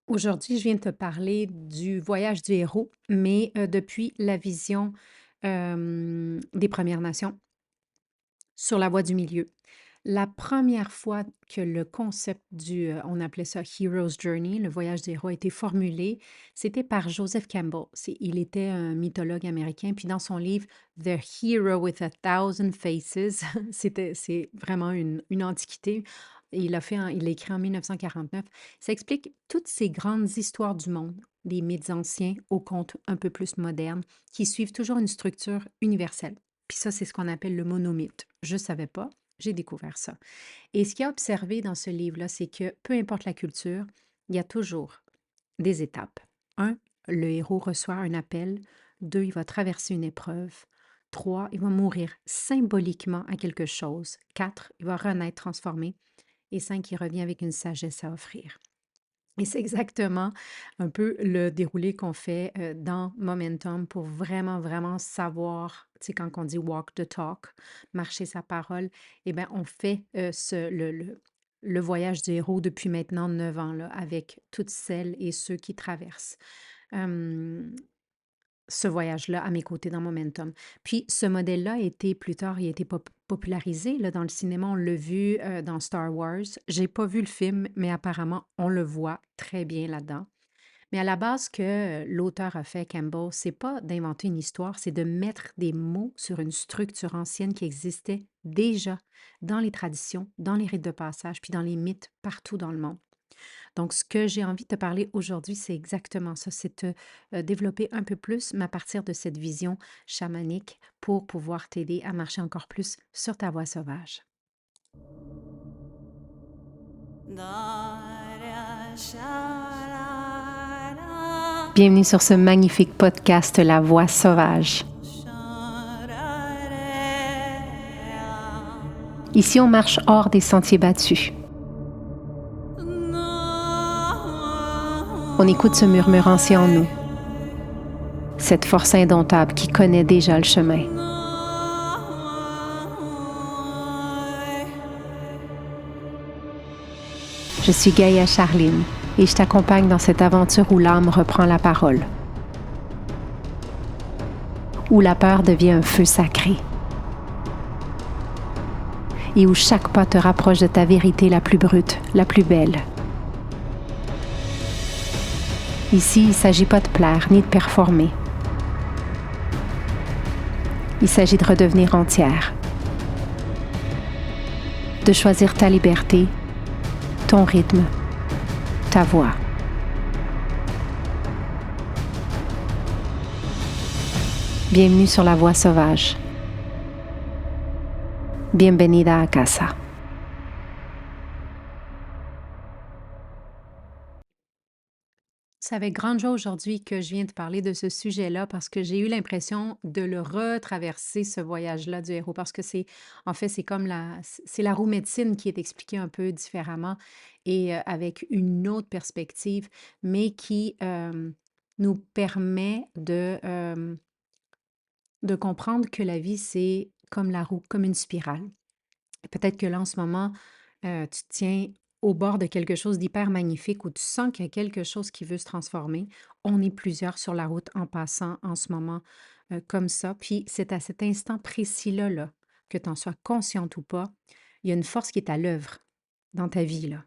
Aujourd'hui, je viens de te parler du voyage du héros, mais depuis la vision des Premières Nations sur la voie du milieu. La première fois que le concept on appelait ça Hero's Journey, le voyage du héros, a été formulé, c'était par Joseph Campbell. Il était un mythologue américain, puis dans son livre The Hero with a Thousand Faces, c'est vraiment une antiquité. Et il l'a écrit en 1949. Ça explique toutes ces grandes histoires du monde, des mythes anciens aux contes un peu plus modernes, qui suivent toujours une structure universelle. Puis ça, c'est ce qu'on appelle le monomythe. Je ne savais pas, j'ai découvert ça. Et ce qu'il a observé dans ce livre-là, c'est que peu importe la culture, il y a toujours des étapes. Un, le héros reçoit un appel. Deux, il va traverser une épreuve. Trois, il va mourir symboliquement à quelque chose. Quatre, il va renaître transformé. Et cinq, il revient avec une sagesse à offrir. Et c'est exactement un peu le déroulé qu'on fait, dans Momentum pour vraiment, vraiment savoir, tu sais, quand on dit walk the talk, marcher sa parole, et ben, on fait, le voyage du héros depuis maintenant 9 ans, là, avec toutes celles et ceux qui traversent. Hem Ce voyage-là à mes côtés dans Momentum. Puis ce modèle-là a été plus tard, il a été popularisé là, dans le cinéma. On l'a vu dans Star Wars. J'ai pas vu le film, mais apparemment, on le voit très bien là-dedans. Mais à la base, ce que l'auteur a fait, Campbell, c'est pas d'inventer une histoire, c'est de mettre des mots sur une structure ancienne qui existait déjà dans les traditions, dans les rites de passage, puis dans les mythes partout dans le monde. Donc, ce que j'ai envie de te parler aujourd'hui, c'est exactement ça, c'est de développer un peu plus, mais à partir de cette vision chamanique pour pouvoir t'aider à marcher encore plus sur ta voie sauvage. Bienvenue sur ce magnifique podcast La Voix sauvage. Ici, on marche hors des sentiers battus. On écoute ce murmure ancien en nous, cette force indomptable qui connaît déjà le chemin. Je suis Gaïa Charline et je t'accompagne dans cette aventure où l'âme reprend la parole, où la peur devient un feu sacré et où chaque pas te rapproche de ta vérité la plus brute, la plus belle. Ici, il ne s'agit pas de plaire ni de performer. Il s'agit de redevenir entière, de choisir ta liberté, ton rythme, ta voix. Bienvenue sur la voie sauvage. Bienvenida a casa. C'est avec grande joie aujourd'hui que je viens de parler de ce sujet-là parce que j'ai eu l'impression de le retraverser, ce voyage-là du héros, parce que en fait, c'est comme c'est la roue médecine qui est expliquée un peu différemment et avec une autre perspective, mais qui nous permet de comprendre que la vie, c'est comme la roue, comme une spirale. Et peut-être que là, en ce moment, tu te tiens au bord de quelque chose d'hyper magnifique où tu sens qu'il y a quelque chose qui veut se transformer. On est plusieurs sur la route en passant en ce moment comme ça. Puis c'est à cet instant précis-là, là, que tu en sois consciente ou pas, il y a une force qui est à l'œuvre dans ta vie, là,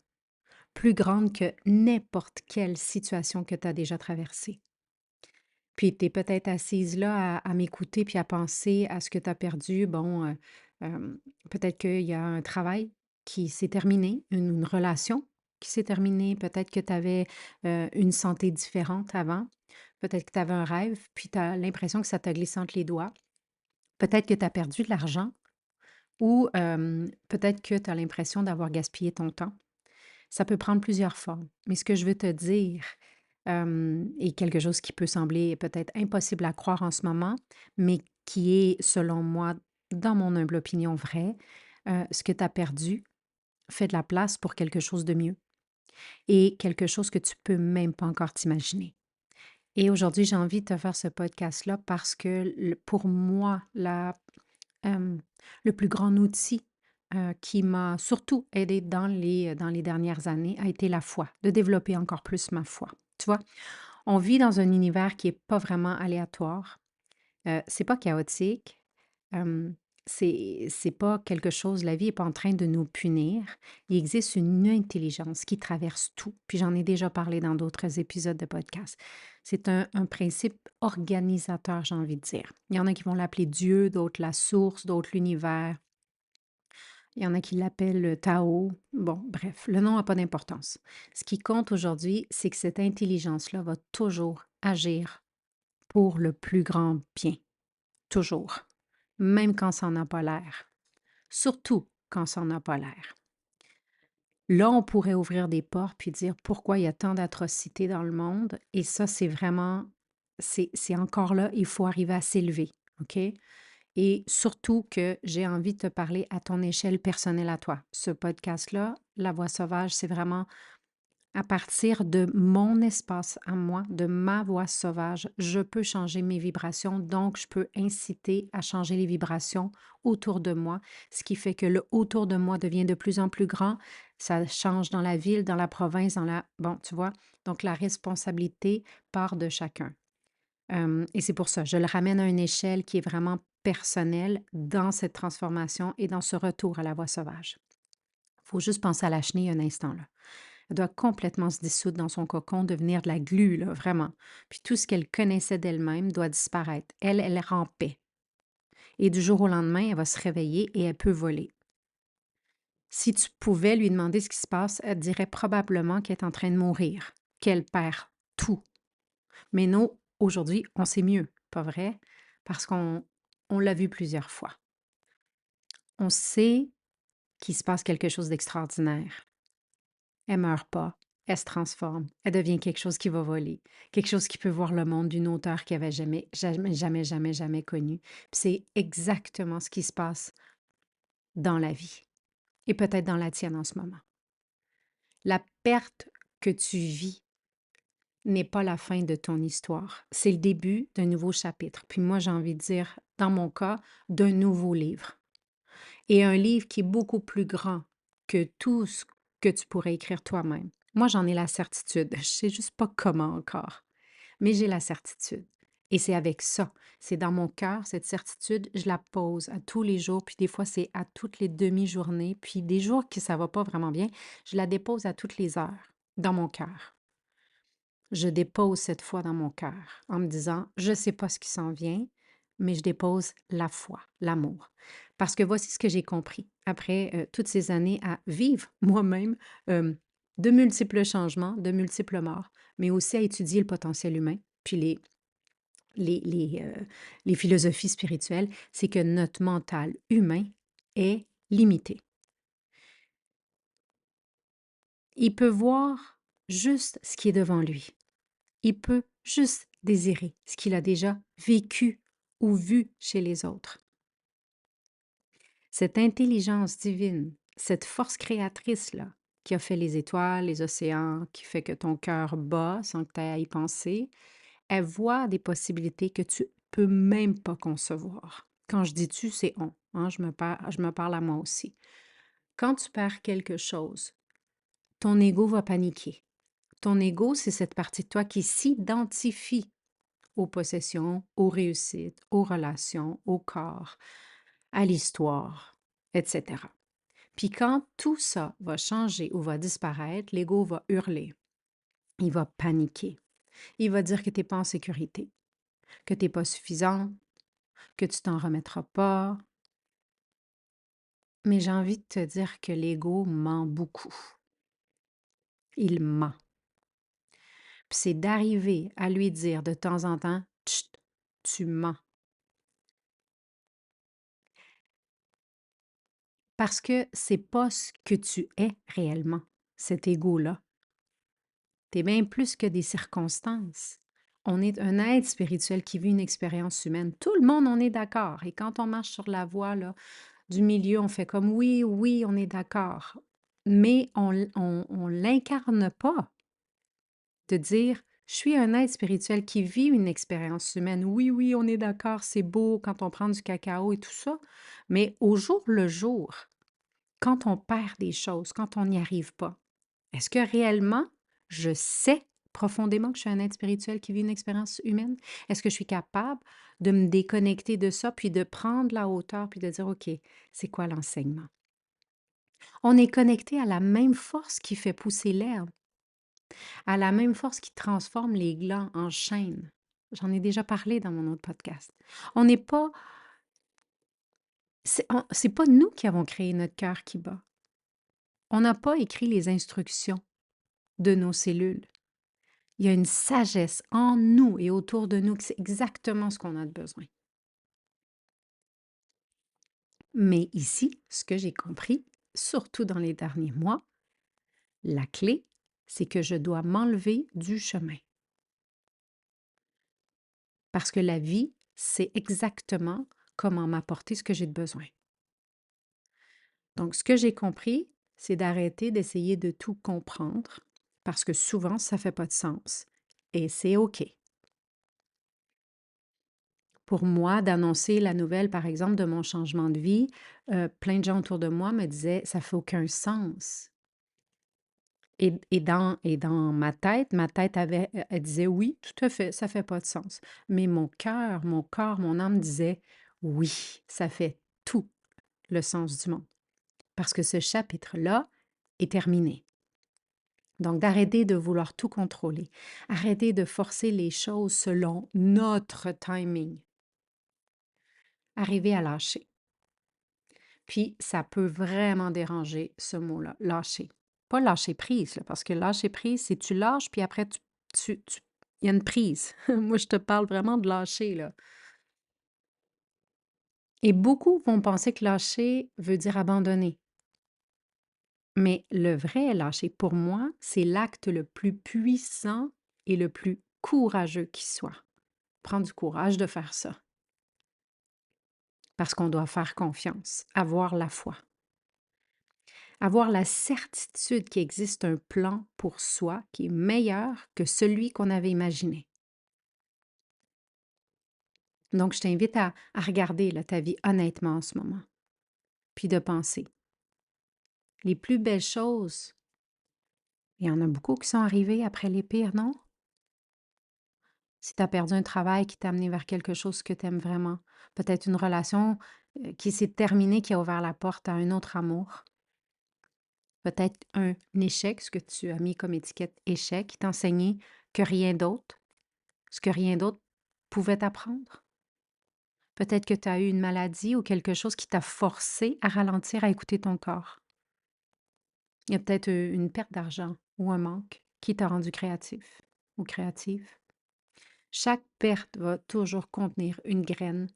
plus grande que n'importe quelle situation que tu as déjà traversée. Puis tu es peut-être assise là à m'écouter puis à penser à ce que tu as perdu. Bon, peut-être qu'il y a un travail qui s'est terminé, une relation qui s'est terminée. Peut-être que tu avais, une santé différente avant. Peut-être que tu avais un rêve, puis tu as l'impression que ça t'a glissé entre les doigts. Peut-être que tu as perdu de l'argent ou, peut-être que tu as l'impression d'avoir gaspillé ton temps. Ça peut prendre plusieurs formes. Mais ce que je veux te dire, est quelque chose qui peut sembler peut-être impossible à croire en ce moment, mais qui est, selon moi, dans mon humble opinion, vrai. Ce que tu as perdu fait de la place pour quelque chose de mieux et quelque chose que tu peux même pas encore t'imaginer. Et aujourd'hui, j'ai envie de te faire ce podcast-là parce que pour moi, le plus grand outil qui m'a surtout aidée dans les dernières années a été la foi, de développer encore plus ma foi. Tu vois? On vit dans un univers qui est pas vraiment aléatoire, c'est pas chaotique, hem, c'est pas quelque chose la vie est pas en train de nous punir. Il existe une intelligence qui traverse tout, puis j'en ai déjà parlé dans d'autres épisodes de podcast. C'est un principe organisateur, j'ai envie de dire. Il y en a qui vont l'appeler Dieu, d'autres la source, d'autres l'univers. Il y en a qui l'appellent le Tao. Bon, bref, le nom n'a pas d'importance. Ce qui compte aujourd'hui, c'est que cette intelligence-là va toujours agir pour le plus grand bien. Toujours. Même quand ça n'en a pas l'air. Surtout quand ça n'en a pas l'air. Là, on pourrait ouvrir des portes puis dire pourquoi il y a tant d'atrocités dans le monde. Et ça, c'est vraiment, c'est encore là, il faut arriver à s'élever. OK? Et surtout que j'ai envie de te parler à ton échelle personnelle à toi. Ce podcast-là, La Voix sauvage, c'est vraiment à partir de mon espace à moi, de ma voix sauvage, je peux changer mes vibrations, donc je peux inciter à changer les vibrations autour de moi, ce qui fait que le autour de moi devient de plus en plus grand. Ça change dans la ville, dans la province, dans la... Bon, tu vois, donc la responsabilité part de chacun. Et c'est pour ça, je le ramène à une échelle qui est vraiment personnelle dans cette transformation et dans ce retour à la voix sauvage. Il faut juste penser à la chenille un instant, là. Elle doit complètement se dissoudre dans son cocon, devenir de la glu, là, vraiment. Puis tout ce qu'elle connaissait d'elle-même doit disparaître. Elle, elle rampait. Et du jour au lendemain, elle va se réveiller et elle peut voler. Si tu pouvais lui demander ce qui se passe, elle te dirait probablement qu'elle est en train de mourir, qu'elle perd tout. Mais non, aujourd'hui, on sait mieux, pas vrai? Parce qu'on l'a vu plusieurs fois. On sait qu'il se passe quelque chose d'extraordinaire. Elle meurt pas, elle se transforme, elle devient quelque chose qui va voler, quelque chose qui peut voir le monde d'une hauteur qu'elle avait jamais, jamais, jamais, jamais, jamais connue. Puis c'est exactement ce qui se passe dans la vie et peut-être dans la tienne en ce moment. La perte que tu vis n'est pas la fin de ton histoire. C'est le début d'un nouveau chapitre. Puis moi, j'ai envie de dire, dans mon cas, d'un nouveau livre. Et un livre qui est beaucoup plus grand que tout ce que tu pourrais écrire toi-même. Moi, j'en ai la certitude. Je sais juste pas comment encore, mais j'ai la certitude. Et c'est avec ça, c'est dans mon cœur, cette certitude, je la pose à tous les jours, puis des fois c'est à toutes les demi-journées, puis des jours que ça va pas vraiment bien, je la dépose à toutes les heures dans mon cœur. Je dépose cette foi dans mon cœur en me disant, je sais pas ce qui s'en vient, mais je dépose la foi, l'amour. Parce que voici ce que j'ai compris après toutes ces années à vivre moi-même de multiples changements, de multiples morts, mais aussi à étudier le potentiel humain, puis les, les, euh, les philosophies spirituelles, c'est que notre mental humain est limité. Il peut voir juste ce qui est devant lui. Il peut juste désirer ce qu'il a déjà vécu ou vu chez les autres. Cette intelligence divine, cette force créatrice-là, qui a fait les étoiles, les océans, qui fait que ton cœur bat sans que tu aies à y penser, elle voit des possibilités que tu peux même pas concevoir. Quand je dis tu, c'est on. Hein, je me parle à moi aussi. Quand tu perds quelque chose, ton ego va paniquer. Ton ego, c'est cette partie de toi qui s'identifie aux possessions, aux réussites, aux relations, au corps, à l'histoire, etc. Puis quand tout ça va changer ou va disparaître, l'ego va hurler, il va paniquer, il va dire que tu n'es pas en sécurité, que tu n'es pas suffisant, que tu t'en remettras pas. Mais j'ai envie de te dire que l'ego ment beaucoup. Il ment. Puis c'est d'arriver à lui dire de temps en temps, chut, tu mens. Parce que c'est pas ce que tu es réellement, cet ego-là. Tu es bien plus que des circonstances. On est un être spirituel qui vit une expérience humaine. Tout le monde, on est d'accord. Et quand on marche sur la voie là, du milieu, on fait comme oui, oui, on est d'accord. Mais on l'incarne pas de dire, je suis un être spirituel qui vit une expérience humaine. Oui, oui, on est d'accord, c'est beau quand on prend du cacao et tout ça. Mais au jour le jour, quand on perd des choses, quand on n'y arrive pas, est-ce que réellement je sais profondément que je suis un être spirituel qui vit une expérience humaine? Est-ce que je suis capable de me déconnecter de ça, puis de prendre la hauteur, puis de dire, OK, c'est quoi l'enseignement? On est connecté à la même force qui fait pousser l'herbe, à la même force qui transforme les glands en chêne. J'en ai déjà parlé dans mon autre podcast. On n'est pas, c'est pas nous qui avons créé notre cœur qui bat. On n'a pas écrit les instructions de nos cellules. Il y a une sagesse en nous et autour de nous que c'est exactement ce qu'on a de besoin. Mais ici, ce que j'ai compris, surtout dans les derniers mois, la clé, c'est que je dois m'enlever du chemin. Parce que la vie, c'est exactement comment m'apporter ce que j'ai de besoin. Donc, ce que j'ai compris, c'est d'arrêter d'essayer de tout comprendre, parce que souvent, ça ne fait pas de sens. Et c'est OK. Pour moi, d'annoncer la nouvelle, par exemple, de mon changement de vie, plein de gens autour de moi me disaient: «Ça fait aucun sens». Et dans ma tête avait elle disait: «Oui, tout à fait, ça fait pas de sens». Mais mon cœur, mon corps, mon âme disait: «Oui, ça fait tout le sens du monde». Parce que ce chapitre-là est terminé. Donc d'arrêter de vouloir tout contrôler, arrêter de forcer les choses selon notre timing, arriver à lâcher. Puis ça peut vraiment déranger ce mot-là, lâcher. Pas lâcher prise, là, parce que lâcher prise, c'est tu lâches, puis après, il y a une prise. Moi, je te parle vraiment de lâcher, là. Et beaucoup vont penser que lâcher veut dire abandonner. Mais le vrai lâcher, pour moi, c'est l'acte le plus puissant et le plus courageux qui soit. Prends du courage de faire ça. Parce qu'on doit faire confiance, avoir la foi. Avoir la certitude qu'il existe un plan pour soi qui est meilleur que celui qu'on avait imaginé. Donc, je t'invite à regarder là, ta vie honnêtement en ce moment, puis de penser. Les plus belles choses, il y en a beaucoup qui sont arrivées après les pires, non? Si tu as perdu un travail qui t'a amené vers quelque chose que tu aimes vraiment, peut-être une relation qui s'est terminée, qui a ouvert la porte à un autre amour, peut-être un échec, ce que tu as mis comme étiquette échec, qui t'a enseigné que rien d'autre, ce que rien d'autre pouvait t'apprendre. Peut-être que tu as eu une maladie ou quelque chose qui t'a forcé à ralentir, à écouter ton corps. Il y a peut-être une perte d'argent ou un manque qui t'a rendu créatif ou créative. Chaque perte va toujours contenir une graine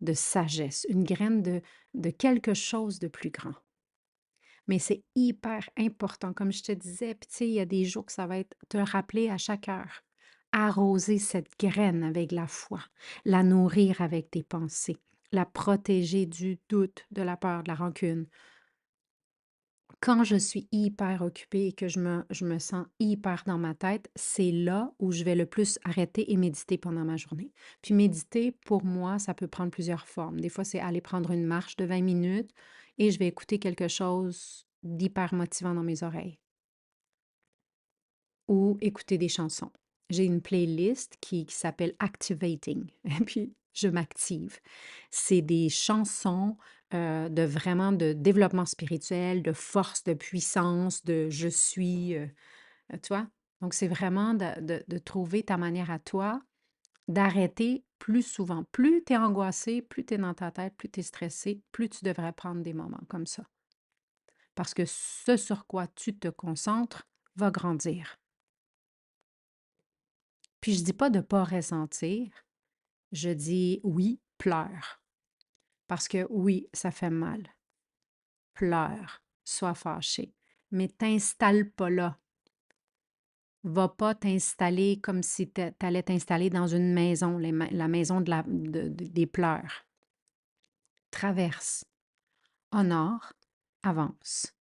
de sagesse, une graine de quelque chose de plus grand. Mais c'est hyper important, comme je te disais, puis tu sais, il y a des jours que ça va être te le rappeler à chaque heure. Arroser cette graine avec la foi, la nourrir avec tes pensées, la protéger du doute, de la peur, de la rancune. Quand je suis hyper occupée et que je me sens hyper dans ma tête, c'est là où je vais le plus arrêter et méditer pendant ma journée. Puis méditer, pour moi, ça peut prendre plusieurs formes. Des fois, c'est aller prendre une marche de 20 minutes et je vais écouter quelque chose d'hyper motivant dans mes oreilles ou écouter des chansons. J'ai une playlist qui s'appelle Activating et puis je m'active. C'est des chansons de vraiment de développement spirituel, de force, de puissance, de je suis, tu vois? Donc, c'est vraiment de trouver ta manière à toi d'arrêter plus souvent. Plus tu es angoissé, plus tu es dans ta tête, plus tu es stressé, plus tu devrais prendre des moments comme ça. Parce que ce sur quoi tu te concentres va grandir. Puis je dis pas de pas ressentir, je dis oui, pleure. Parce que oui, ça fait mal. Pleure, sois fâché. Mais t'installes pas là. Va pas t'installer comme si tu allais t'installer dans une maison, la maison des pleurs. Traverse, honore, avance.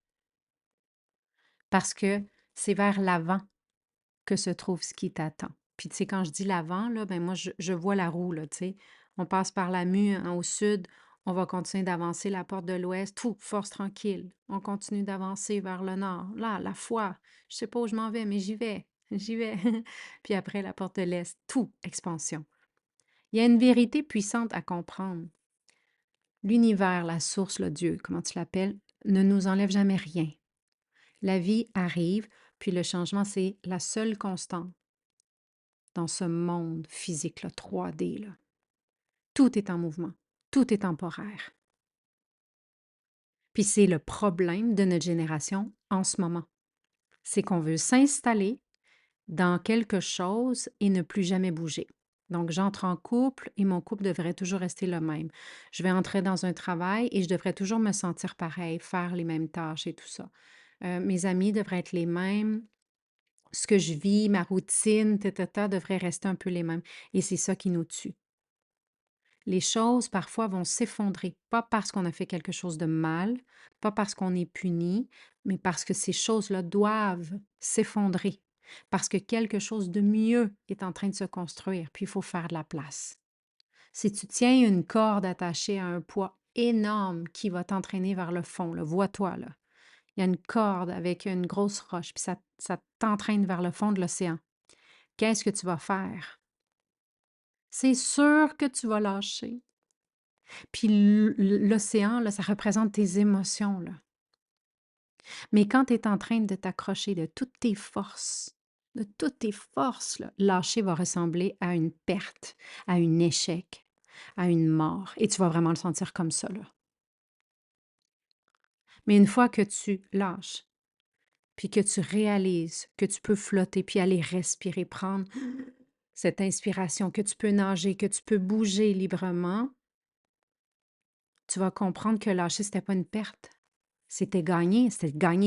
Parce que c'est vers l'avant que se trouve ce qui t'attend. Puis tu sais, quand je dis l'avant, là, ben moi, je vois la roue, là, tu sais. On passe par la mue au sud, On va continuer d'avancer la porte de l'ouest, tout, force tranquille. On continue d'avancer vers le nord. Là, la foi, je sais pas où je m'en vais, mais j'y vais, j'y vais. Puis après, la porte de l'est, tout, expansion. Il y a une vérité puissante à comprendre. L'univers, la source, le Dieu, comment tu l'appelles, ne nous enlève jamais rien. La vie arrive, puis le changement, c'est la seule constante dans ce monde physique, là, 3D. Là. Tout est en mouvement, tout est temporaire. Puis c'est le problème de notre génération en ce moment. C'est qu'on veut s'installer dans quelque chose et ne plus jamais bouger. Donc, j'entre en couple et mon couple devrait toujours rester le même. Je vais entrer dans un travail et je devrais toujours me sentir pareil, faire les mêmes tâches et tout ça. Mes amis devraient être les mêmes. Ce que je vis, ma routine, devrait rester un peu les mêmes. Et c'est ça qui nous tue. Les choses, parfois, vont s'effondrer, pas parce qu'on a fait quelque chose de mal, pas parce qu'on est puni, mais parce que ces choses-là doivent s'effondrer, parce que quelque chose de mieux est en train de se construire, puis il faut faire de la place. Si tu tiens une corde attachée à un poids énorme qui va t'entraîner vers le fond, là, vois-toi, là. Il y a une corde avec une grosse roche, puis ça t'entraîne vers le fond de l'océan. Qu'est-ce que tu vas faire? C'est sûr que tu vas lâcher. Puis l'océan, là, ça représente tes émotions, là. Mais quand tu es en train de t'accrocher de toutes tes forces, là, lâcher va ressembler à une perte, à un échec, à une mort. Et tu vas vraiment le sentir comme ça, là. Mais une fois que tu lâches, puis que tu réalises que tu peux flotter, puis aller respirer, prendre cette inspiration, que tu peux nager, que tu peux bouger librement, tu vas comprendre que lâcher, c'était pas une perte. C'était gagner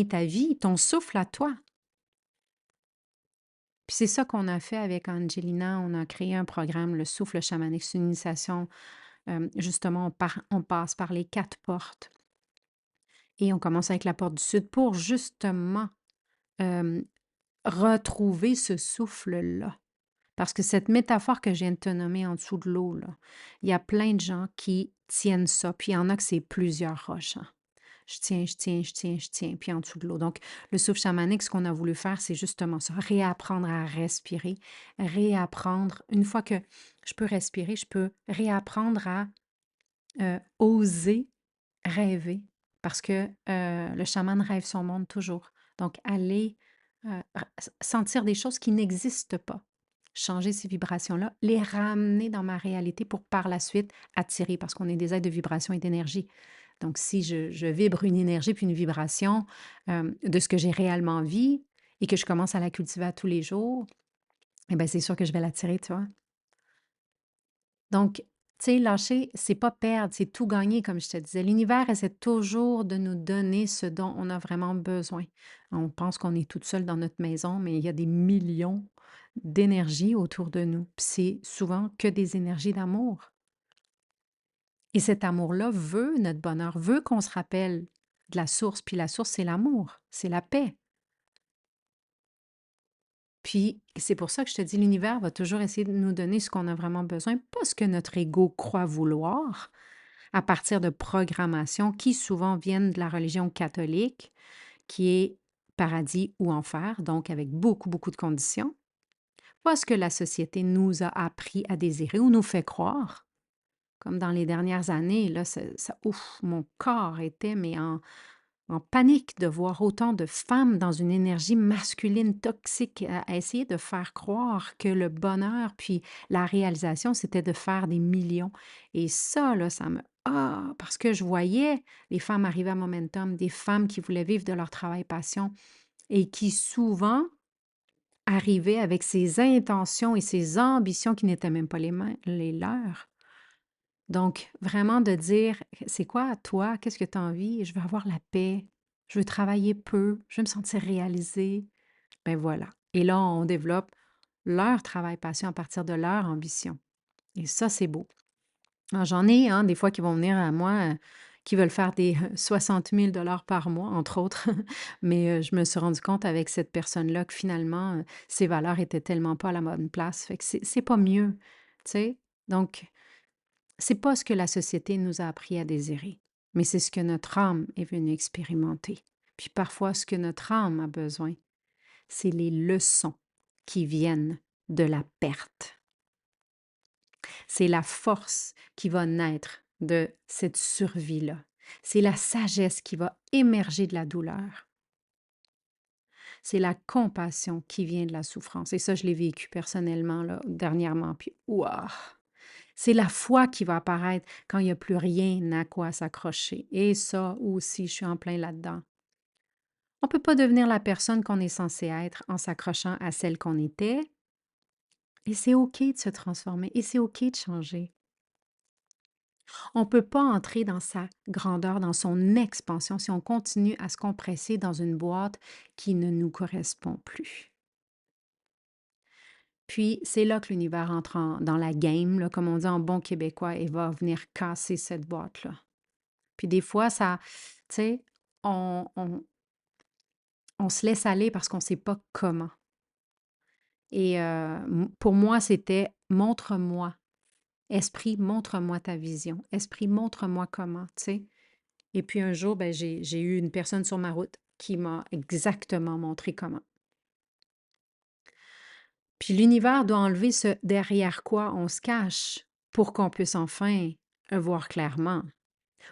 ta vie, ton souffle à toi. Puis c'est ça qu'on a fait avec Angelina. On a créé un programme, le souffle chamanique. C'est une initiation. Justement, on passe par les 4 portes. Et on commence avec la porte du sud pour justement euh, retrouver ce souffle-là. Parce que cette métaphore que je viens de te nommer en dessous de l'eau, là, il y a plein de gens qui tiennent ça. Puis il y en a que c'est plusieurs roches. Hein. Je tiens, je tiens, je tiens, je tiens, puis en dessous de l'eau. Donc, le souffle chamanique, ce qu'on a voulu faire, c'est justement ça, réapprendre à respirer, réapprendre, une fois que je peux respirer, je peux réapprendre à oser rêver, parce que le chaman rêve son monde toujours. Donc, aller sentir des choses qui n'existent pas, changer ces vibrations-là, les ramener dans ma réalité pour par la suite attirer, parce qu'on est des êtres de vibration et d'énergie. Donc, si je vibre une énergie puis une vibration de ce que j'ai réellement envie et que je commence à la cultiver à tous les jours, eh bien, c'est sûr que je vais l'attirer, tu vois. Donc, tu sais, lâcher, c'est pas perdre, c'est tout gagner, comme je te disais. L'univers essaie toujours de nous donner ce dont on a vraiment besoin. On pense qu'on est toute seule dans notre maison, mais il y a des millions d'énergies autour de nous. Puis c'est souvent que des énergies d'amour. Et cet amour-là veut notre bonheur, veut qu'on se rappelle de la source. Puis la source, c'est l'amour, c'est la paix. Puis c'est pour ça que je te dis, l'univers va toujours essayer de nous donner ce qu'on a vraiment besoin, pas ce que notre ego croit vouloir, à partir de programmations qui souvent viennent de la religion catholique, qui est paradis ou enfer, donc avec beaucoup, beaucoup de conditions. Pas ce que la société nous a appris à désirer ou nous fait croire. Comme dans les dernières années, là, ouf, mon corps était mais en panique de voir autant de femmes dans une énergie masculine toxique à essayer de faire croire que le bonheur puis la réalisation, c'était de faire des millions. Et ça, là, ça me... Ah, parce que je voyais les femmes arriver à Momentum, des femmes qui voulaient vivre de leur travail passion et qui souvent arrivaient avec ces intentions et ces ambitions qui n'étaient même pas les leurs. Donc, vraiment de dire, c'est quoi toi? Qu'est-ce que tu as envie? Je veux avoir la paix. Je veux travailler peu. Je veux me sentir réalisée. Ben voilà. Et là, on développe leur travail passion à partir de leur ambition. Et ça, c'est beau. Alors, j'en ai, hein, des fois qui vont venir à moi, qui veulent faire des 60 000 par mois, entre autres. Mais je me suis rendu compte avec cette personne-là que finalement, ses valeurs étaient tellement pas à la bonne place. Fait que c'est pas mieux, tu sais. Donc, C'est pas ce que la société nous a appris à désirer, mais c'est ce que notre âme est venue expérimenter. Puis parfois, ce que notre âme a besoin, c'est les leçons qui viennent de la perte. C'est la force qui va naître de cette survie-là. C'est la sagesse qui va émerger de la douleur. C'est la compassion qui vient de la souffrance. Et ça, je l'ai vécu personnellement là, dernièrement. Puis, waouh! C'est la foi qui va apparaître quand il n'y a plus rien à quoi s'accrocher. Et ça aussi, je suis en plein là-dedans. On ne peut pas devenir la personne qu'on est censé être en s'accrochant à celle qu'on était. Et c'est OK de se transformer. Et c'est OK de changer. On ne peut pas entrer dans sa grandeur, dans son expansion, si on continue à se compresser dans une boîte qui ne nous correspond plus. Puis, c'est là que l'univers entre dans la game, là, comme on dit en bon québécois, et va venir casser cette boîte-là. Puis des fois, ça, tu sais, on, on- on se laisse aller parce qu'on ne sait pas comment. Et pour moi, c'était montre-moi. Esprit, montre-moi ta vision. Esprit, montre-moi comment, tu sais. Et puis un jour, ben, j'ai eu une personne sur ma route qui m'a exactement montré comment. Puis l'univers doit enlever ce derrière quoi on se cache pour qu'on puisse enfin voir clairement,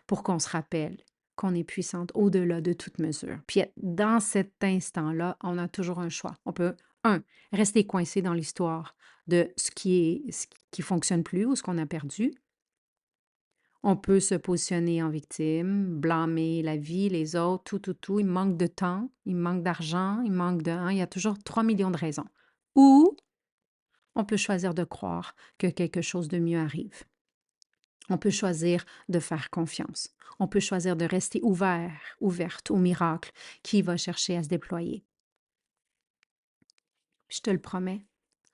pour qu'on se rappelle qu'on est puissante au-delà de toute mesure. Puis dans cet instant-là, on a toujours un choix. On peut, un, rester coincé dans l'histoire de ce qui fonctionne plus ou ce qu'on a perdu. On peut se positionner en victime, blâmer la vie, les autres, tout. Il manque de temps, il manque d'argent, il manque de... hein, il y a toujours 3 millions de raisons. Ou on peut choisir de croire que quelque chose de mieux arrive. On peut choisir de faire confiance. On peut choisir de rester ouvert, ouverte au miracle qui va chercher à se déployer. Je te le promets,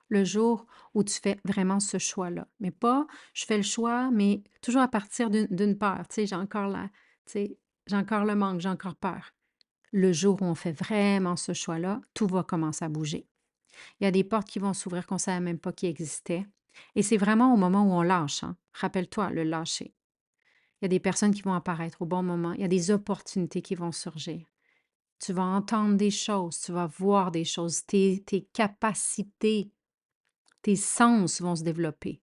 le jour où tu fais vraiment ce choix-là, mais pas je fais le choix, mais toujours à partir d'une peur. Tu sais, tu sais, j'ai encore le manque, j'ai encore peur. Le jour où on fait vraiment ce choix-là, tout va commencer à bouger. Il y a des portes qui vont s'ouvrir qu'on ne savait même pas qu'ils existaient. Et c'est vraiment au moment où on lâche, hein. Rappelle-toi, le lâcher. Il y a des personnes qui vont apparaître au bon moment. Il y a des opportunités qui vont surgir. Tu vas entendre des choses, tu vas voir des choses. Tes capacités, tes sens vont se développer.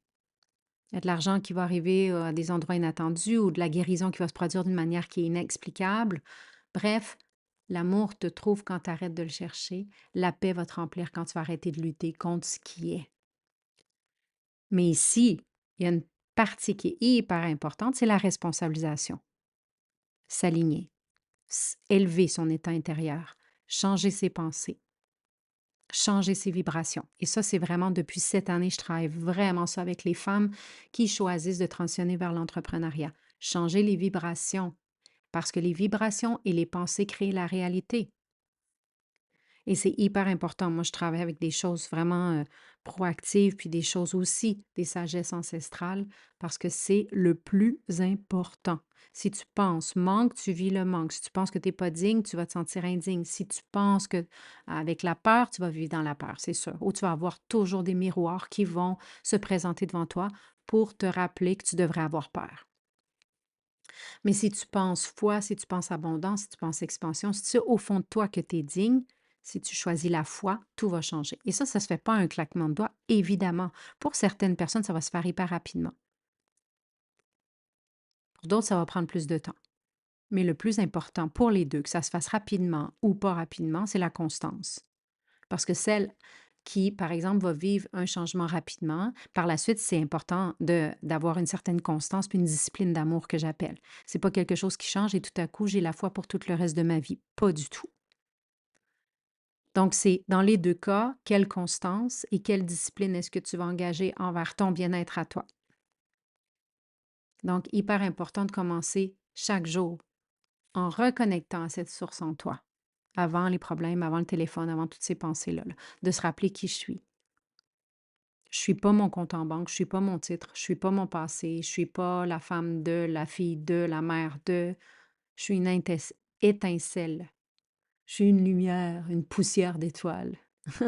Il y a de l'argent qui va arriver à des endroits inattendus ou de la guérison qui va se produire d'une manière qui est inexplicable. Bref, l'amour te trouve quand tu arrêtes de le chercher. La paix va te remplir quand tu vas arrêter de lutter contre ce qui est. Mais ici, il y a une partie qui est hyper importante, c'est la responsabilisation. S'aligner, élever son état intérieur, changer ses pensées, changer ses vibrations. Et ça, c'est vraiment depuis cette année, je travaille vraiment ça avec les femmes qui choisissent de transitionner vers l'entrepreneuriat. Changer les vibrations, parce que les vibrations et les pensées créent la réalité. Et c'est hyper important. Moi, je travaille avec des choses vraiment proactives, puis des choses aussi, des sagesses ancestrales, parce que c'est le plus important. Si tu penses manque, tu vis le manque. Si tu penses que tu n'es pas digne, tu vas te sentir indigne. Si tu penses que avec la peur, tu vas vivre dans la peur, c'est sûr. Ou tu vas avoir toujours des miroirs qui vont se présenter devant toi pour te rappeler que tu devrais avoir peur. Mais si tu penses foi, si tu penses abondance, si tu penses expansion, si tu sais au fond de toi que tu es digne, si tu choisis la foi, tout va changer. Et ça ne se fait pas un claquement de doigts, évidemment. Pour certaines personnes, ça va se faire hyper rapidement. Pour d'autres, ça va prendre plus de temps. Mais le plus important pour les deux, que ça se fasse rapidement ou pas rapidement, c'est la constance. Parce que celle qui, par exemple, va vivre un changement rapidement, par la suite, c'est important d'avoir une certaine constance puis une discipline d'amour que j'appelle. C'est pas quelque chose qui change et tout à coup, j'ai la foi pour tout le reste de ma vie. Pas du tout. Donc, c'est dans les deux cas, quelle constance et quelle discipline est-ce que tu vas engager envers ton bien-être à toi. Donc, hyper important de commencer chaque jour en reconnectant à cette source en toi, avant les problèmes, avant le téléphone, avant toutes ces pensées-là, là, de se rappeler qui je suis. Je suis pas mon compte en banque, je suis pas mon titre, je suis pas mon passé, je suis pas la femme de, la fille de, la mère de. Je suis une étincelle. Je suis une lumière, une poussière d'étoiles. Tu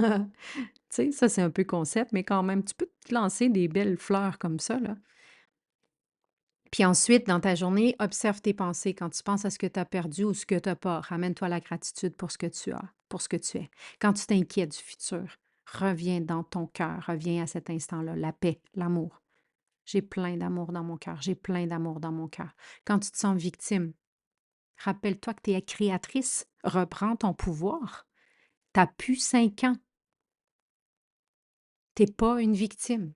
sais, ça, c'est un peu concept, mais quand même, tu peux te lancer des belles fleurs comme ça, là. Puis ensuite, dans ta journée, observe tes pensées. Quand tu penses à ce que tu as perdu ou ce que tu as pas, ramène-toi la gratitude pour ce que tu as, pour ce que tu es. Quand tu t'inquiètes du futur, reviens dans ton cœur, reviens à cet instant-là, la paix, l'amour. J'ai plein d'amour dans mon cœur, j'ai plein d'amour dans mon cœur. Quand tu te sens victime, rappelle-toi que tu es créatrice, reprends ton pouvoir. Tu as pu 5 ans, tu n'es pas une victime.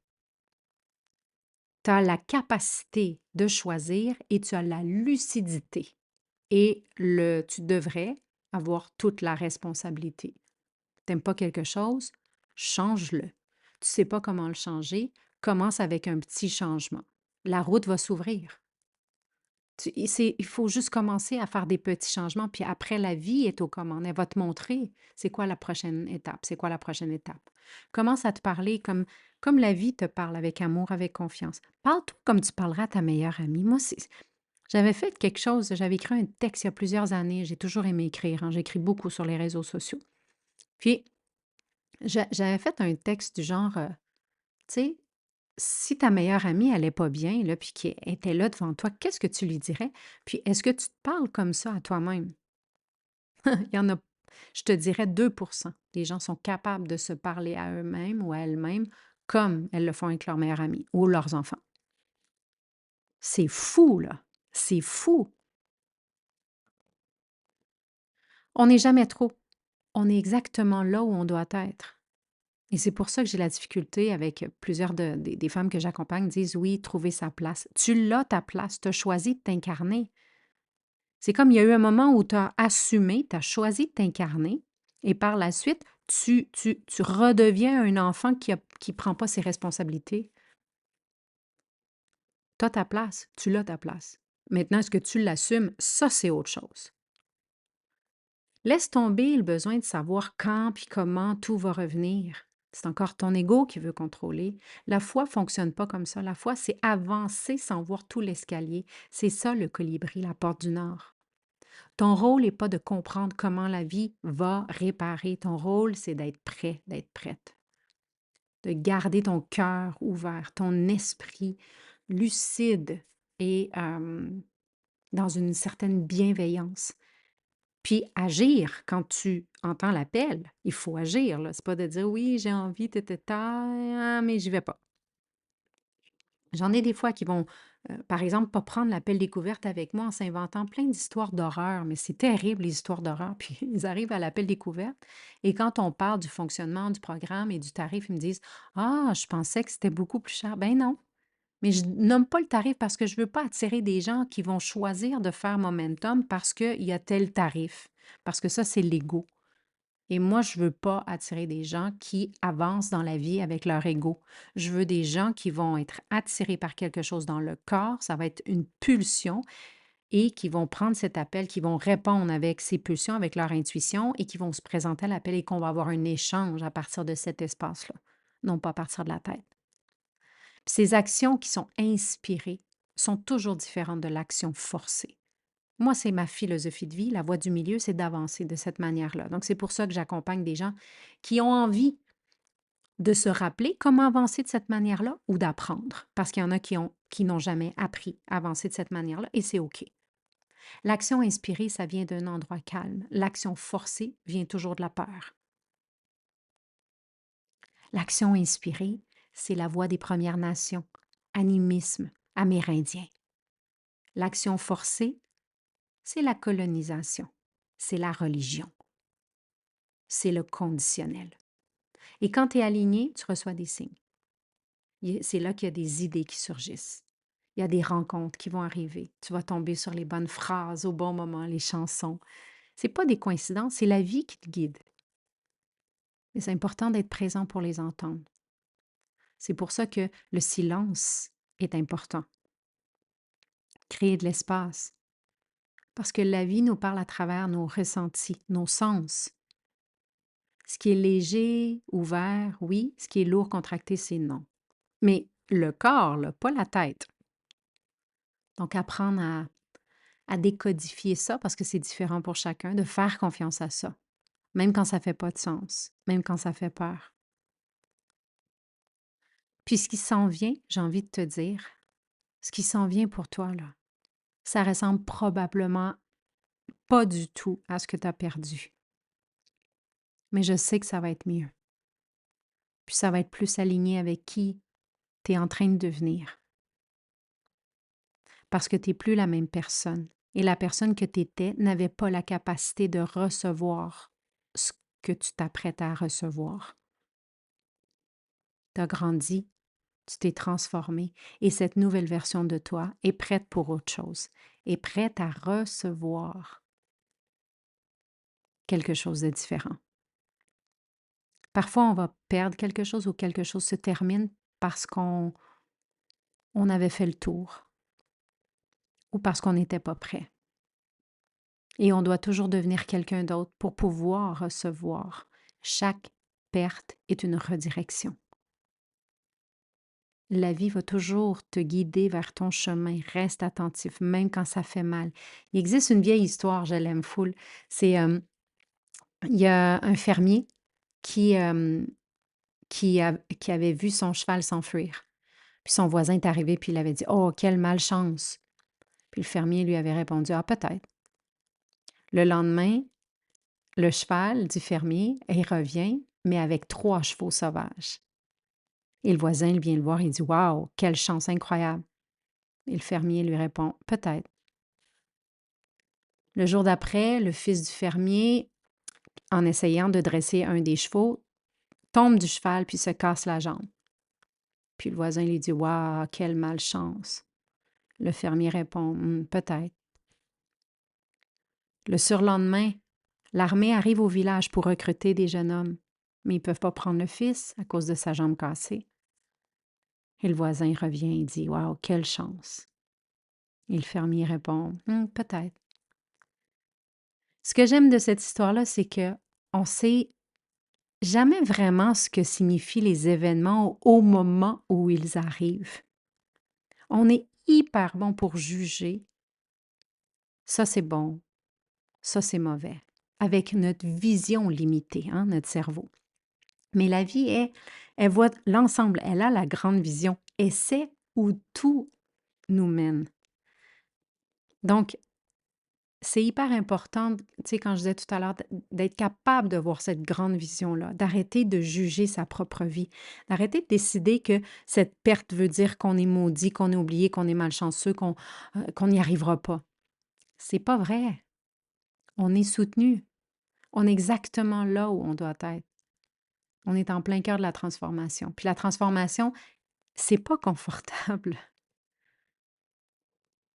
Tu as la capacité de choisir et tu as la lucidité. Et tu devrais avoir toute la responsabilité. T'aimes pas quelque chose? Change-le. Tu sais pas comment le changer? Commence avec un petit changement. La route va s'ouvrir. Il faut juste commencer à faire des petits changements, puis après, la vie est aux commandes. Elle va te montrer c'est quoi la prochaine étape, c'est quoi la prochaine étape. Commence à te parler comme la vie te parle, avec amour, avec confiance. Parle-toi comme tu parleras à ta meilleure amie. Moi, j'avais fait quelque chose, j'avais écrit un texte il y a plusieurs années. J'ai toujours aimé écrire, hein, j'écris beaucoup sur les réseaux sociaux. Puis, j'avais fait un texte du genre, tu sais, si ta meilleure amie allait pas bien, là, puis qu'elle était là devant toi, qu'est-ce que tu lui dirais? Puis, est-ce que tu te parles comme ça à toi-même? Il y en a, je te dirais 2%. Les gens sont capables de se parler à eux-mêmes ou à elles-mêmes comme elles le font avec leur meilleure amie ou leurs enfants. C'est fou, là. C'est fou. On n'est jamais trop. On est exactement là où on doit être. Et c'est pour ça que j'ai la difficulté avec plusieurs des femmes que j'accompagne disent oui, trouver sa place. Tu l'as ta place, tu as choisi de t'incarner. C'est comme il y a eu un moment où tu as assumé, tu as choisi de t'incarner et par la suite, tu redeviens un enfant qui ne prend pas ses responsabilités. Tu as ta place, tu l'as ta place. Maintenant, est-ce que tu l'assumes? Ça, c'est autre chose. Laisse tomber le besoin de savoir quand puis comment tout va revenir. C'est encore ton ego qui veut contrôler. La foi fonctionne pas comme ça. La foi, c'est avancer sans voir tout l'escalier. C'est ça le colibri, la porte du Nord. Ton rôle n'est pas de comprendre comment la vie va réparer. Ton rôle, c'est d'être prêt, d'être prête. De garder ton cœur ouvert, ton esprit lucide et dans une certaine bienveillance. Puis agir quand tu entends l'appel, il faut agir, là. C'est pas de dire: «Oui, j'ai envie, mais j'y vais pas». J'en ai des fois qui vont, par exemple, pas prendre l'appel découverte avec moi en s'inventant plein d'histoires d'horreur, mais c'est terrible les histoires d'horreur, puis ils arrivent à l'appel découverte et quand on parle du fonctionnement du programme et du tarif, ils me disent: «Ah, je pensais que c'était beaucoup plus cher». Ben non, mais je nomme pas le tarif parce que je veux pas attirer des gens qui vont choisir de faire Momentum parce qu'il y a tel tarif, parce que ça, c'est l'ego. Et moi, je veux pas attirer des gens qui avancent dans la vie avec leur ego. Je veux des gens qui vont être attirés par quelque chose dans le corps, ça va être une pulsion et qui vont prendre cet appel, qui vont répondre avec ces pulsions, avec leur intuition et qui vont se présenter à l'appel et qu'on va avoir un échange à partir de cet espace-là, non pas à partir de la tête. Puis ces actions qui sont inspirées sont toujours différentes de l'action forcée. Moi, c'est ma philosophie de vie. La voie du milieu, c'est d'avancer de cette manière-là. Donc, c'est pour ça que j'accompagne des gens qui ont envie de se rappeler comment avancer de cette manière-là ou d'apprendre. Parce qu'il y en a qui n'ont jamais appris à avancer de cette manière-là et c'est OK. L'action inspirée, ça vient d'un endroit calme. L'action forcée vient toujours de la peur. L'action inspirée, c'est la voie des Premières Nations, animisme, amérindien. L'action forcée, c'est la colonisation, c'est la religion, c'est le conditionnel. Et quand tu es aligné, tu reçois des signes. C'est là qu'il y a des idées qui surgissent. Il y a des rencontres qui vont arriver. Tu vas tomber sur les bonnes phrases au bon moment, les chansons. C'est pas des coïncidences, c'est la vie qui te guide. Mais c'est important d'être présent pour les entendre. C'est pour ça que le silence est important. Créer de l'espace. Parce que la vie nous parle à travers nos ressentis, nos sens. Ce qui est léger, ouvert, oui. Ce qui est lourd, contracté, c'est non. Mais le corps, là, pas la tête. Donc, apprendre à décodifier ça parce que c'est différent pour chacun, de faire confiance à ça, même quand ça fait pas de sens, même quand ça fait peur. Puis ce qui s'en vient, j'ai envie de te dire, ce qui s'en vient pour toi, là, ça ressemble probablement pas du tout à ce que tu as perdu. Mais je sais que ça va être mieux. Puis ça va être plus aligné avec qui tu es en train de devenir. Parce que tu n'es plus la même personne. Et la personne que tu étais n'avait pas la capacité de recevoir ce que tu t'apprêtes à recevoir. Tu as grandi, tu t'es transformé et cette nouvelle version de toi est prête pour autre chose, est prête à recevoir quelque chose de différent. Parfois, on va perdre quelque chose ou quelque chose se termine parce qu'on avait fait le tour ou parce qu'on n'était pas prêt. Et on doit toujours devenir quelqu'un d'autre pour pouvoir recevoir. Chaque perte est une redirection. La vie va toujours te guider vers ton chemin. Reste attentif, même quand ça fait mal. Il existe une vieille histoire, je l'aime full. C'est, il y a un fermier qui, qui avait vu son cheval s'enfuir. Puis son voisin est arrivé, puis il avait dit: «Oh, quelle malchance!» Puis le fermier lui avait répondu: «Ah, peut-être.» Le lendemain, le cheval du fermier, il revient, mais avec 3 chevaux sauvages. Et le voisin il vient le voir, il dit: «Waouh, quelle chance incroyable!» Et le fermier lui répond: «Peut-être.» Le jour d'après, le fils du fermier, en essayant de dresser un des chevaux, tombe du cheval puis se casse la jambe. Puis le voisin lui dit: «Waouh, quelle malchance!» Le fermier répond: Peut-être.» Le surlendemain, l'armée arrive au village pour recruter des jeunes hommes, mais ils ne peuvent pas prendre le fils à cause de sa jambe cassée. Et le voisin revient et dit: Waouh, quelle chance! Et le fermier répond: Peut-être.» Ce que j'aime de cette histoire-là, c'est que on sait jamais vraiment ce que signifient les événements au moment où ils arrivent. On est hyper bon pour juger. Ça, c'est bon. Ça, c'est mauvais. Avec notre vision limitée, hein, notre cerveau. Mais la vie, elle voit l'ensemble. Elle a la grande vision. Et c'est où tout nous mène. Donc, c'est hyper important, tu sais, quand je disais tout à l'heure, d'être capable de voir cette grande vision-là, d'arrêter de juger sa propre vie, d'arrêter de décider que cette perte veut dire qu'on est maudit, qu'on est oublié, qu'on est malchanceux, qu'on n'y arrivera pas. C'est pas vrai. On est soutenu. On est exactement là où on doit être. On est en plein cœur de la transformation. Puis la transformation, c'est pas confortable.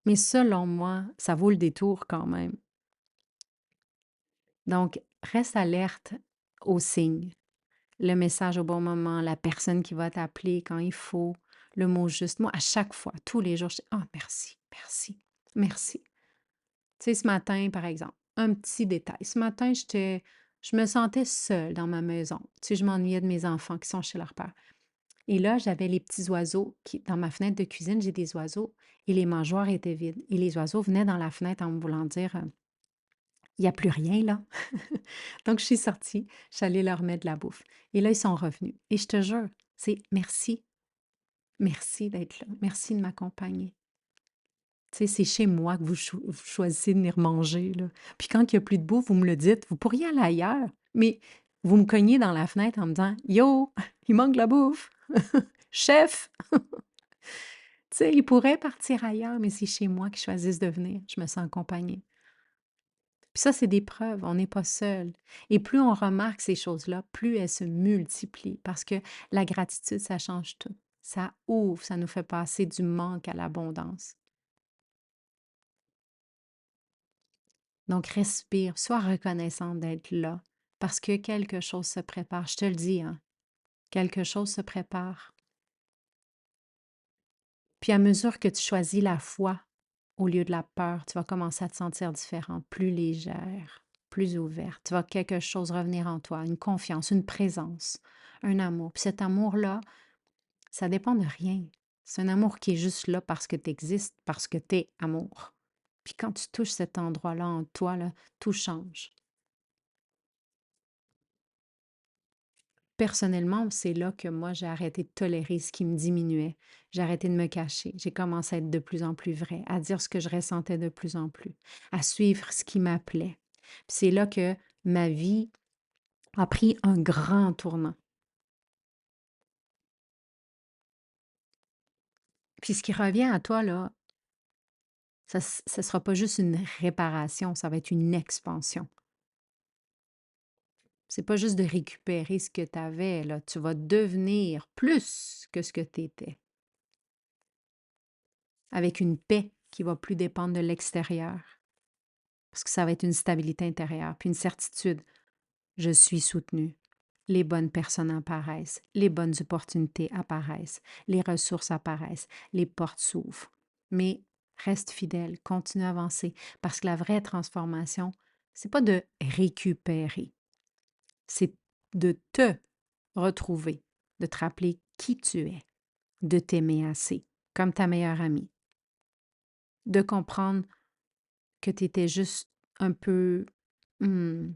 Mais selon moi, ça vaut le détour quand même. Donc, reste alerte aux signes. Le message au bon moment, la personne qui va t'appeler quand il faut, le mot juste. Moi, à chaque fois, tous les jours, je dis: «Ah, merci, merci, merci.» Tu sais, ce matin, par exemple, un petit détail. Ce matin, je me sentais seule dans ma maison. Tu sais, je m'ennuyais de mes enfants qui sont chez leur père. Et là, j'avais les petits oiseaux qui, dans ma fenêtre de cuisine, j'ai des oiseaux et les mangeoires étaient vides. Et les oiseaux venaient dans la fenêtre en me voulant dire: il n'y a plus rien là. Donc, je suis sortie, je suis allée leur mettre de la bouffe. Et là, ils sont revenus. Et je te jure, c'est merci. Merci d'être là. Merci de m'accompagner. Tu sais, c'est chez moi que vous choisissez de venir manger, là. Puis quand il n'y a plus de bouffe, vous me le dites. Vous pourriez aller ailleurs, mais vous me cognez dans la fenêtre en me disant: Yo, il manque de la bouffe. Chef! Tu sais, ils pourraient partir ailleurs, mais c'est chez moi qu'ils choisissent de venir. Je me sens accompagnée. Puis ça, c'est des preuves, on n'est pas seul. Et plus on remarque ces choses-là, plus elles se multiplient parce que la gratitude, ça change tout. Ça ouvre, ça nous fait passer du manque à l'abondance. Donc, respire, sois reconnaissant d'être là parce que quelque chose se prépare. Je te le dis, hein, quelque chose se prépare. Puis à mesure que tu choisis la foi au lieu de la peur, tu vas commencer à te sentir différente, plus légère, plus ouverte. Tu vas quelque chose revenir en toi, une confiance, une présence, un amour. Puis cet amour-là, ça dépend de rien. C'est un amour qui est juste là parce que tu existes, parce que tu es amour. Puis quand tu touches cet endroit-là en toi, là, tout change. personnellement, c'est là que moi, j'ai arrêté de tolérer ce qui me diminuait. J'ai arrêté de me cacher. J'ai commencé à être de plus en plus vraie, à dire ce que je ressentais de plus en plus, à suivre ce qui m'appelait. Puis c'est là que ma vie a pris un grand tournant. Puis ce qui revient à toi, là, ça sera pas juste une réparation, ça va être une expansion. C'est pas juste de récupérer ce que tu avais, là. Tu vas devenir plus que ce que tu étais, avec une paix qui va plus dépendre de l'extérieur, parce que ça va être une stabilité intérieure, puis une certitude. Je suis soutenue. Les bonnes personnes apparaissent, les bonnes opportunités apparaissent, les ressources apparaissent, les portes s'ouvrent. Mais reste fidèle, continue à avancer, parce que la vraie transformation, c'est pas de récupérer, c'est de te retrouver, de te rappeler qui tu es, de t'aimer assez, comme ta meilleure amie, de comprendre que tu étais juste un peu hmm,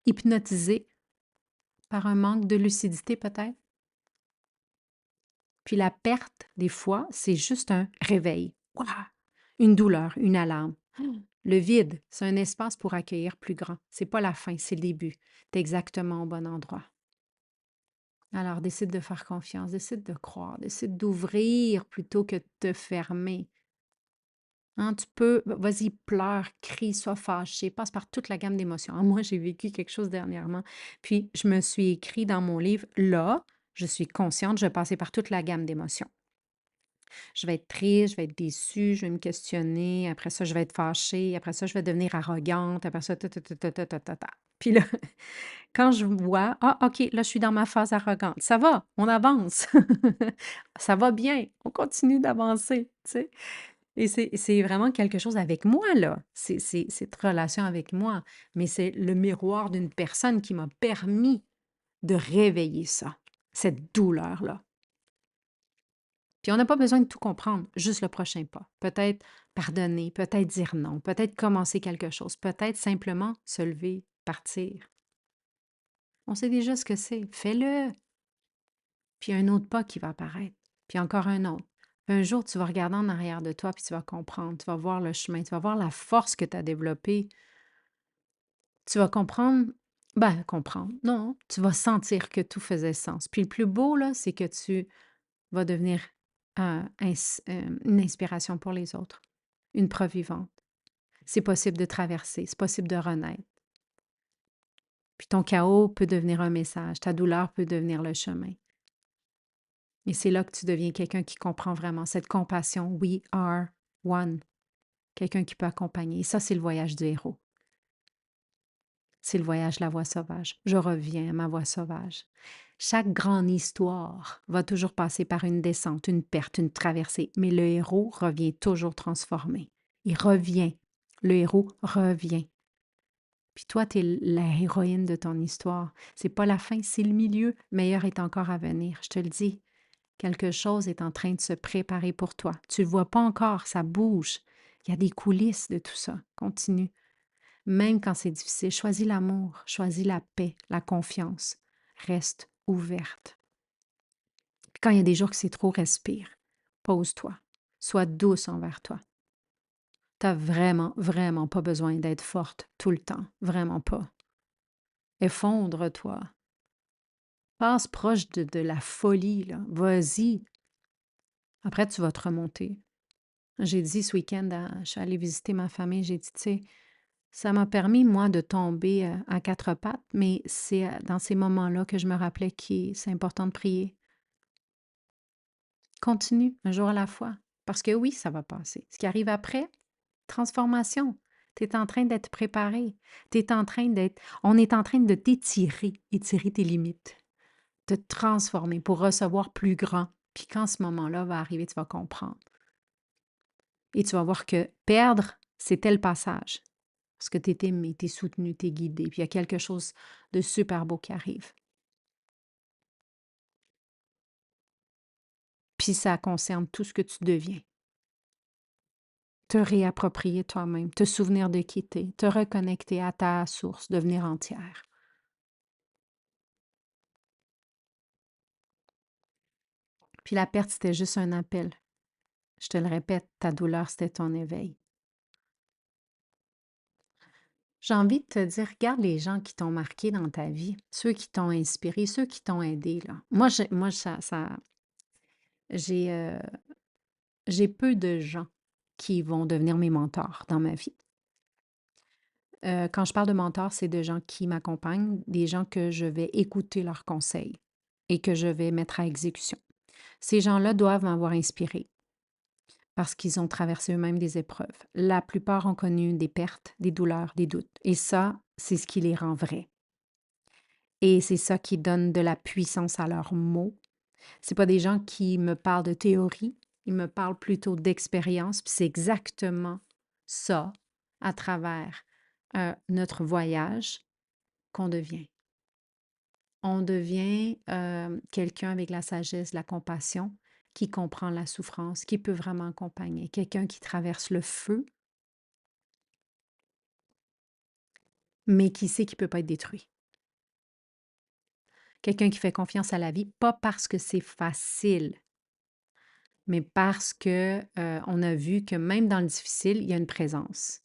hypnotisé par un manque de lucidité peut-être. Puis la perte, des fois, c'est juste un réveil. Ouah! Une douleur, une alarme. Le vide, c'est un espace pour accueillir plus grand. C'est pas la fin, c'est le début. Tu es exactement au bon endroit. Alors, décide de faire confiance, décide de croire, décide d'ouvrir plutôt que de te fermer. Hein, tu peux, vas-y, pleure, crie, sois fâché, passe par toute la gamme d'émotions. Ah, moi, j'ai vécu quelque chose dernièrement, puis je me suis écrit dans mon livre, là, je suis consciente, je vais passer par toute la gamme d'émotions. Je vais être triste, je vais être déçue, je vais me questionner, après ça, je vais être fâchée, après ça, je vais devenir arrogante, après ça, ta, ta, ta, ta, ta, ta, ta, ta. Puis là, quand je vois, ah, OK, là, je suis dans ma phase arrogante. Ça va, on avance. Ça va bien, on continue d'avancer, tu sais. Et c'est vraiment quelque chose avec moi, là. C'est cette relation avec moi. Mais c'est le miroir d'une personne qui m'a permis de réveiller ça, cette douleur-là. Puis on n'a pas besoin de tout comprendre, juste le prochain pas. Peut-être pardonner, peut-être dire non, peut-être commencer quelque chose, peut-être simplement se lever, partir. On sait déjà ce que c'est. Fais-le. Puis un autre pas qui va apparaître. Puis encore un autre. Puis un jour, tu vas regarder en arrière de toi, puis tu vas comprendre. Tu vas voir le chemin, tu vas voir la force que tu as développée. Tu vas comprendre, ben, comprendre, non, tu vas sentir que tout faisait sens. Puis le plus beau, là, c'est que tu vas devenir une inspiration pour les autres, une preuve vivante. C'est possible de traverser, c'est possible de renaître. Puis ton chaos peut devenir un message, ta douleur peut devenir le chemin. Et c'est là que tu deviens quelqu'un qui comprend vraiment cette compassion. We are one. Quelqu'un qui peut accompagner. Et ça, c'est le voyage du héros. C'est le voyage de la voix sauvage. Je reviens à ma voix sauvage. Chaque grande histoire va toujours passer par une descente, une perte, une traversée, mais le héros revient toujours transformé. Il revient. Le héros revient. Puis toi, tu es la héroïne de ton histoire. C'est pas la fin, c'est le milieu. Meilleur est encore à venir, je te le dis. Quelque chose est en train de se préparer pour toi. Tu le vois pas encore, ça bouge. Il y a des coulisses de tout ça. Continue. Même quand c'est difficile, choisis l'amour, choisis la paix, la confiance. Reste ouverte. Puis quand il y a des jours que c'est trop, respire. Pose-toi. Sois douce envers toi. Tu n'as vraiment, vraiment pas besoin d'être forte tout le temps. Vraiment pas. Effondre-toi. Passe proche de la folie, là. Vas-y. Après, tu vas te remonter. J'ai dit ce week-end, je suis allée visiter ma famille, j'ai dit, tu sais, ça m'a permis, moi, de tomber à quatre pattes, mais c'est dans ces moments-là que je me rappelais que c'est important de prier. Continue, un jour à la fois. Parce que oui, ça va passer. Ce qui arrive après, transformation. Tu es en train d'être préparé. T'es en train d'être. On est en train de t'étirer, étirer tes limites, te transformer pour recevoir plus grand. Puis quand ce moment-là va arriver, tu vas comprendre. Et tu vas voir que perdre, c'était le passage. Parce que tu es aimé, tu es soutenu, tu es guidé. Puis il y a quelque chose de super beau qui arrive. Puis ça concerne tout ce que tu deviens. Te réapproprier toi-même, te souvenir de qui t'es, te reconnecter à ta source, devenir entière. Puis la perte, c'était juste un appel. Je te le répète, ta douleur, c'était ton éveil. J'ai envie de te dire, regarde les gens qui t'ont marqué dans ta vie, ceux qui t'ont inspiré, ceux qui t'ont aidé, là. Moi j'ai, j'ai peu de gens qui vont devenir mes mentors dans ma vie. Quand je parle de mentors, c'est de gens qui m'accompagnent, des gens que je vais écouter leurs conseils et que je vais mettre à exécution. Ces gens-là doivent m'avoir inspiré parce qu'ils ont traversé eux-mêmes des épreuves. La plupart ont connu des pertes, des douleurs, des doutes. Et ça, c'est ce qui les rend vrais. Et c'est ça qui donne de la puissance à leurs mots. C'est pas des gens qui me parlent de théorie, ils me parlent plutôt d'expérience. Puis c'est exactement ça, à travers notre voyage, qu'on devient. On devient quelqu'un avec la sagesse, la compassion, qui comprend la souffrance, qui peut vraiment accompagner. Quelqu'un qui traverse le feu, mais qui sait qu'il ne peut pas être détruit. Quelqu'un qui fait confiance à la vie, pas parce que c'est facile, mais parce que on a vu que même dans le difficile, il y a une présence.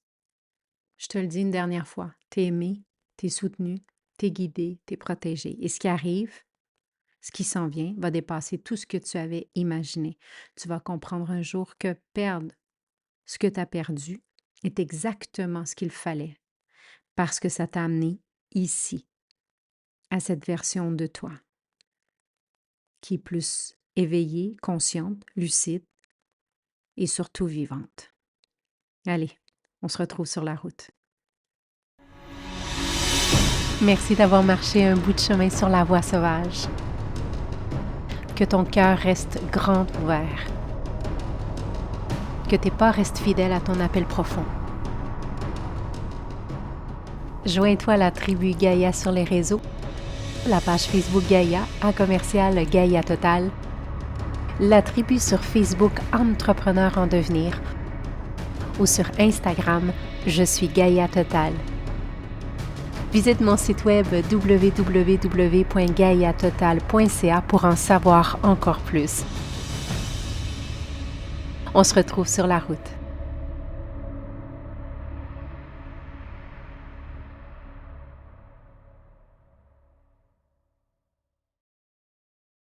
Je te le dis une dernière fois, t'es aimé, t'es soutenu, t'es guidé, t'es protégé. Et ce qui arrive, ce qui s'en vient, va dépasser tout ce que tu avais imaginé. Tu vas comprendre un jour que perdre ce que tu as perdu est exactement ce qu'il fallait, parce que ça t'a amené ici, à cette version de toi, qui est plus éveillée, consciente, lucide et surtout vivante. Allez, on se retrouve sur la route. Merci d'avoir marché un bout de chemin sur la voie sauvage. Que ton cœur reste grand ouvert. Que tes pas restent fidèles à ton appel profond. Joins-toi à la tribu Gaïa sur les réseaux, la page Facebook Gaïa à commercial Gaïa Total, la tribu sur Facebook Entrepreneur en devenir ou sur Instagram, je suis Gaïa Total. Visite mon site web www.gaiatotal.ca pour en savoir encore plus. On se retrouve sur la route.